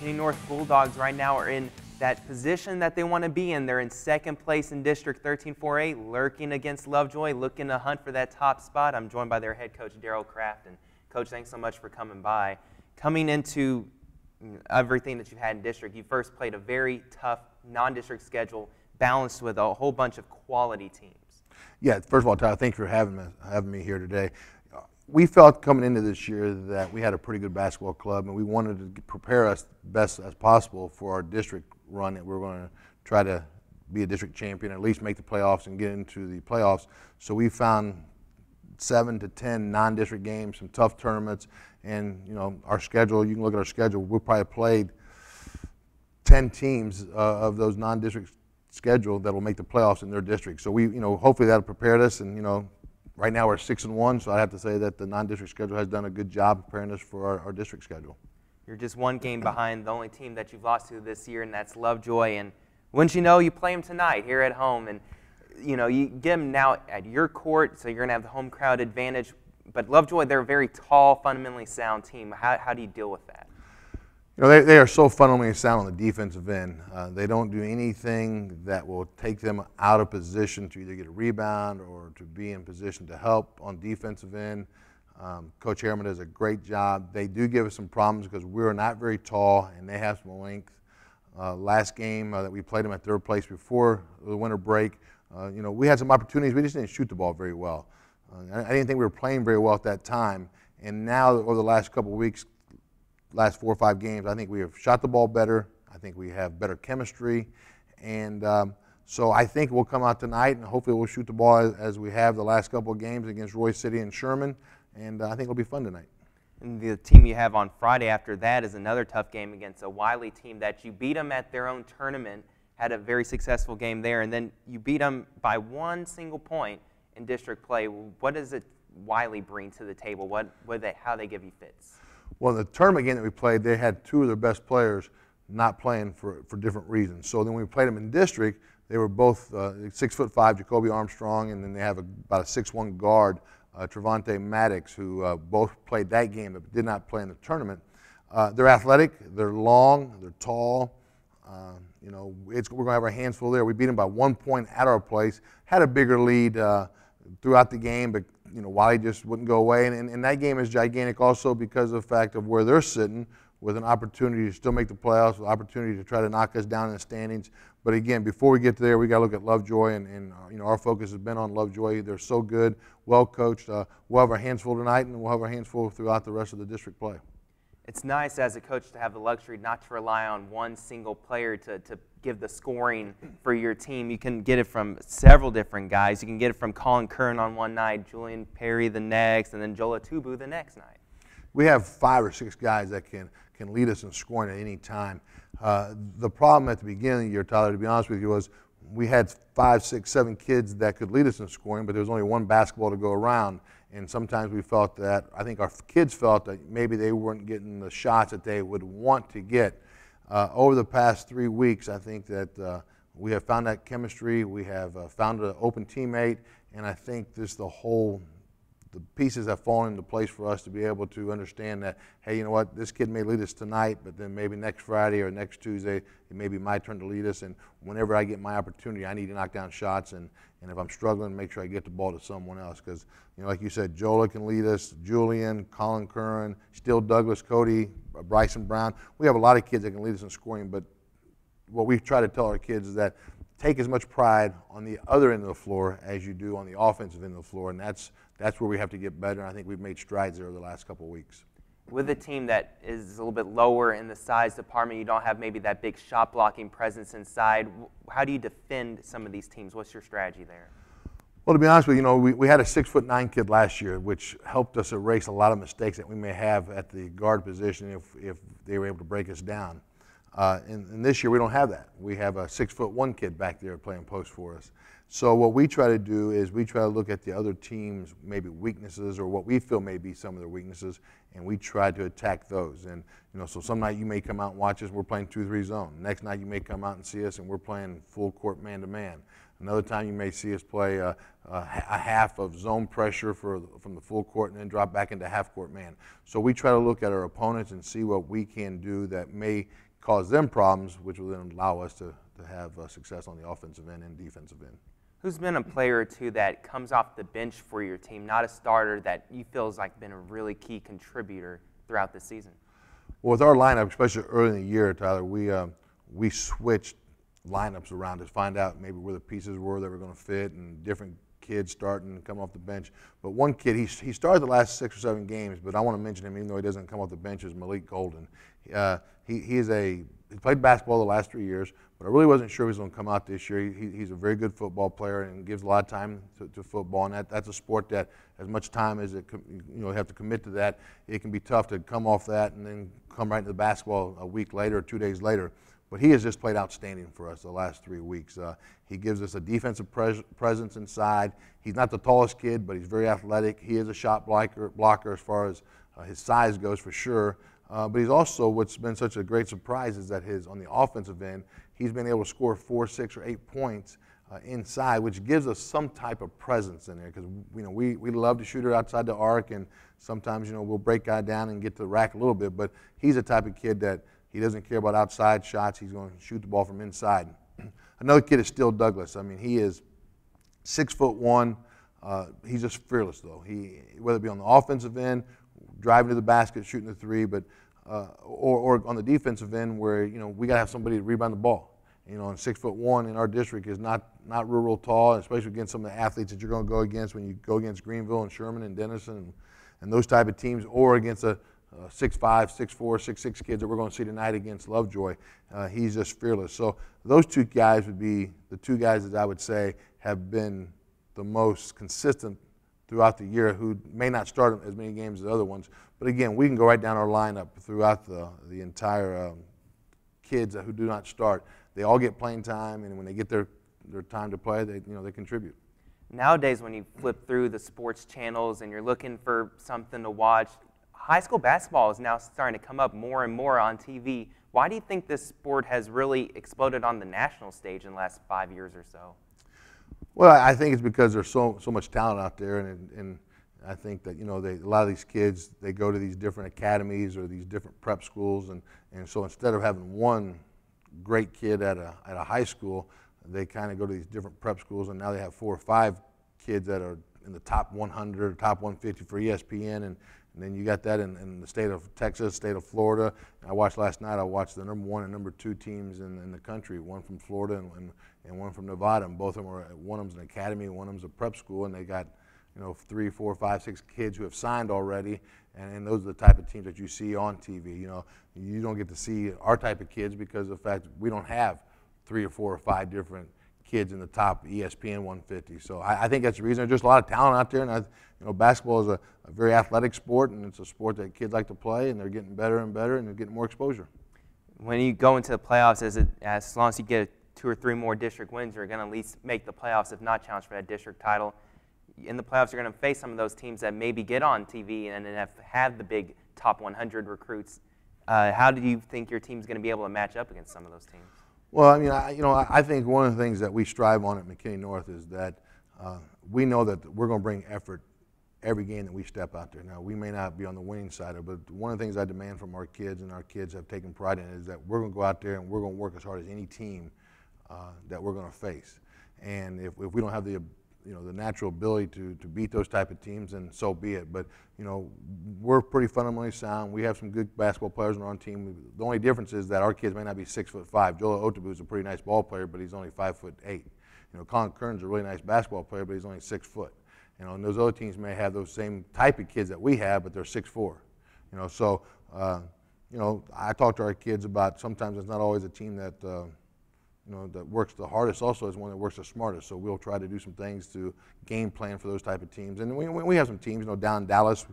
McKinney North Bulldogs right now are in that position that they want to be in. They're in second place in District 13-4A, lurking against Lovejoy, looking to hunt for that top spot. I'm joined by their head coach, Darryll Craft. And Coach, thanks so much for coming by. Coming into everything that you've had in district, you first played a very tough non-district schedule balanced with a whole bunch of quality teams. Yeah, first of all, Tyler, thanks for having me here today. We felt coming into this year that we had a pretty good basketball club, and we wanted to prepare us best as possible for our district run, that we're going to try to be a district champion, at least make the playoffs and get into the playoffs. So we found 7 to 10 non-district games, some tough tournaments, and our schedule. You can look at our schedule. We probably played 10 teams of those non-district schedule that will make the playoffs in their district. So we, hopefully that'll prepare us. And right now we're 6-1, so I have to say that the non-district schedule has done a good job preparing us for our district schedule. You're just one game behind the only team that you've lost to this year, and that's Lovejoy. And wouldn't you know, you play them tonight here at home, and you get them now at your court, so you're going to have the home crowd advantage. But Lovejoy, they're a very tall, fundamentally sound team. How do you deal with that? They are so fundamentally sound on the defensive end. They don't do anything that will take them out of position to either get a rebound or to be in position to help on defensive end. Coach Harriman does a great job. They do give us some problems because we're not very tall and they have some length. Last game that we played them at third place before the winter break, we had some opportunities. We just didn't shoot the ball very well. I didn't think we were playing very well at that time. And now over the last couple of weeks, last 4 or 5 games, I think we have shot the ball better. I think we have better chemistry. And so I think we'll come out tonight and hopefully we'll shoot the ball as we have the last couple of games against Roy City and Sherman. And I think it'll be fun tonight. And the team you have on Friday after that is another tough game against a Wiley team that you beat them at their own tournament, had a very successful game there, and then you beat them by 1 single point in district play. What does Wiley bring to the table? How they give you fits? Well, the tournament game that we played, they had 2 of their best players not playing for different reasons. So then when we played them in district, they were both 6'5", Jacoby Armstrong, and then they have about a 6'1" guard, Trevante Maddox, who both played that game but did not play in the tournament. They're athletic, they're long, they're tall. We're going to have our hands full there. We beat them by 1 point at our place, had a bigger lead throughout the game, but Wiley just wouldn't go away. And that game is gigantic also because of the fact of where they're sitting, with an opportunity to still make the playoffs, with an opportunity to try to knock us down in the standings. But again, before we get there, we got to look at Lovejoy, and our focus has been on Lovejoy. They're so good, well coached. We'll have our hands full tonight, and we'll have our hands full throughout the rest of the district play. It's nice as a coach to have the luxury not to rely on one single player to give the scoring for your team. You can get it from several different guys. You can get it from Colin Kern on one night, Julian Perry the next, and then Jola Tubu the next night. We have 5 or 6 guys that can lead us in scoring at any time. The problem at the beginning of the year, Tyler, to be honest with you, was we had 5, 6, 7 kids that could lead us in scoring, but there was only one basketball to go around. And sometimes we felt that, I think our kids felt that maybe they weren't getting the shots that they would want to get. Over the past 3 weeks, I think that we have found that chemistry. We have found an open teammate, and I think the pieces have fallen into place for us to be able to understand that, hey, you know what, this kid may lead us tonight, but then maybe next Friday or next Tuesday, it may be my turn to lead us, and whenever I get my opportunity, I need to knock down shots, and if I'm struggling, make sure I get the ball to someone else, because, like you said, Jola can lead us, Julian, Colin Curran, Steele Douglas, Cody, Bryson Brown. We have a lot of kids that can lead us in scoring, but what we try to tell our kids is that take as much pride on the other end of the floor as you do on the offensive end of the floor, and that's where we have to get better, and I think we've made strides there over the last couple of weeks. With a team that is a little bit lower in the size department, you don't have maybe that big shot blocking presence inside. How do you defend some of these teams? What's your strategy there? Well, to be honest with you, we had a 6'9" kid last year, which helped us erase a lot of mistakes that we may have at the guard position if they were able to break us down. And this year we don't have that. We have a 6'1" kid back there playing post for us. So what we try to do is we try to look at the other team's maybe weaknesses or what we feel may be some of their weaknesses, and we try to attack those. And so some night you may come out and watch us and we're playing 2-3 zone. Next night you may come out and see us and we're playing full court man-to-man. Another time you may see us play a half of zone pressure from the full court and then drop back into half court man. So we try to look at our opponents and see what we can do that may cause them problems, which will then allow us to have success on the offensive end and defensive end. Who's been a player or two that comes off the bench for your team, not a starter, that you feel has like been a really key contributor throughout the season? Well, with our lineup, especially early in the year, Tyler, we switched lineups around to find out maybe where the pieces were that were going to fit, and different kids starting and come off the bench. But one kid, he started the last 6 or 7 games, but I want to mention him even though he doesn't come off the bench, is Malik Golden. He played basketball the last 3 years, but I really wasn't sure he was going to come out this year. He's a very good football player and gives a lot of time to football, and that's a sport that as much time as you have to commit to that, it can be tough to come off that and then come right into the basketball a week later or 2 days later. But he has just played outstanding for us the last 3 weeks. He gives us a defensive presence inside. He's not the tallest kid, but he's very athletic. He is a shot blocker as far as his size goes, for sure. But he's also, what's been such a great surprise is that on the offensive end, he's been able to score 4, 6, or 8 points inside, which gives us some type of presence in there, because we love to shoot it outside the arc, and sometimes we'll break guy down and get to the rack a little bit. But he's the type of kid that he doesn't care about outside shots. He's going to shoot the ball from inside. Another kid is Still Douglas. I mean, he is 6'1". He's just fearless, though. Whether it be on the offensive end, driving to the basket, shooting the three, but or on the defensive end, where we got to have somebody to rebound the ball. And 6'1" in our district is not real tall, especially against some of the athletes that you're going to go against when you go against Greenville and Sherman and Denison and those type of teams, or against a 6'5", 6'4", 6'6" kids that we're going to see tonight against Lovejoy. He's just fearless. So those 2 guys would be the 2 guys that I would say have been the most consistent throughout the year, who may not start as many games as the other ones. But again, we can go right down our lineup throughout the entire kids who do not start. They all get playing time, and when they get their time to play, they contribute. Nowadays, when you flip through the sports channels and you're looking for something to watch, high school basketball is now starting to come up more and more on TV. Why do you think this sport has really exploded on the national stage in the last 5 years or so? Well, I think it's because there's so much talent out there, and I think that a lot of these kids, they go to these different academies or these different prep schools, and so instead of having one great kid at a high school, they kind of go to these different prep schools, and now they have 4 or 5 kids that are in the top 100 or top 150 for ESPN, and then you got that in the state of Texas, state of Florida. I watched last night. I watched the number 1 and number 2 teams in the country, one from Florida and one from Nevada, and both of them one of them's an academy and one of them's a prep school, and they got 3, 4, 5, 6 kids who have signed already, and those are the type of teams that you see on TV. You don't get to see our type of kids because of the fact that we don't have 3 or 4 or 5 different kids in the top ESPN 150. So I think that's the reason. There's just a lot of talent out there, and basketball is a very athletic sport, and it's a sport that kids like to play, and they're getting better and better, and they're getting more exposure. When you go into the playoffs, as long as you get 2 or 3 more district wins, you're going to at least make the playoffs, if not challenge for that district title. In the playoffs, you're going to face some of those teams that maybe get on TV and have the big top 100 recruits. How do you think your team's going to be able to match up against some of those teams? Well, I mean, I think one of the things that we strive on at McKinney North is that we know that we're going to bring effort every game that we step out there. Now, we may not be on the winning side of it, but one of the things I demand from our kids, and our kids have taken pride in it, is that we're going to go out there and we're going to work as hard as any team that we're going to face. And if we don't have the natural ability to beat those type of teams, then so be it. But we're pretty fundamentally sound. We have some good basketball players on our team. The only difference is that our kids may not be 6'5". Joel Otabu is a pretty nice ball player, but he's only 5'8". Colin Kern's a really nice basketball player, but he's only 6 foot. And those other teams may have those same type of kids that we have, but they're 6'4". So I talk to our kids about sometimes it's not always a team that that works the hardest also is one that works the smartest. So we'll try to do some things to game plan for those type of teams. And we have some teams, down in Dallas,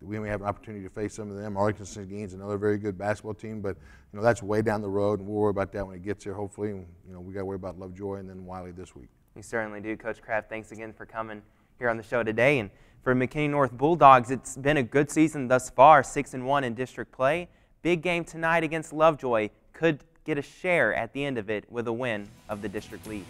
we may have an opportunity to face some of them. Arlington Gaines, another very good basketball team, but that's way down the road, and we'll worry about that when it gets here, hopefully. And, we got to worry about Lovejoy and then Wiley this week. We certainly do. Coach Craft, thanks again for coming here on the show today. And for McKinney North Bulldogs, it's been a good season thus far, 6-1 in district play. Big game tonight against Lovejoy. Could get a share at the end of it with a win of the district lead.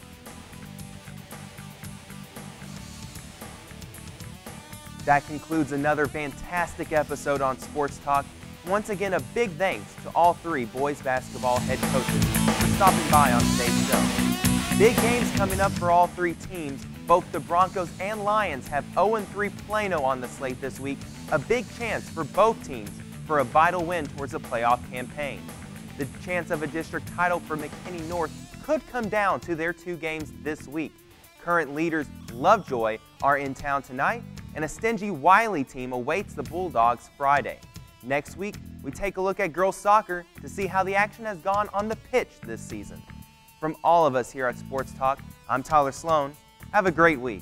That concludes another fantastic episode on Sports Talk. Once again, a big thanks to all 3 boys basketball head coaches for stopping by on today's show. Big games coming up for all 3 teams. Both the Broncos and Lions have 0-3 Plano on the slate this week, a big chance for both teams for a vital win towards a playoff campaign. The chance of a district title for McKinney North could come down to their 2 games this week. Current leaders Lovejoy are in town tonight, and a stingy Wiley team awaits the Bulldogs Friday. Next week, we take a look at girls soccer to see how the action has gone on the pitch this season. From all of us here at Sports Talk, I'm Tyler Sloan. Have a great week.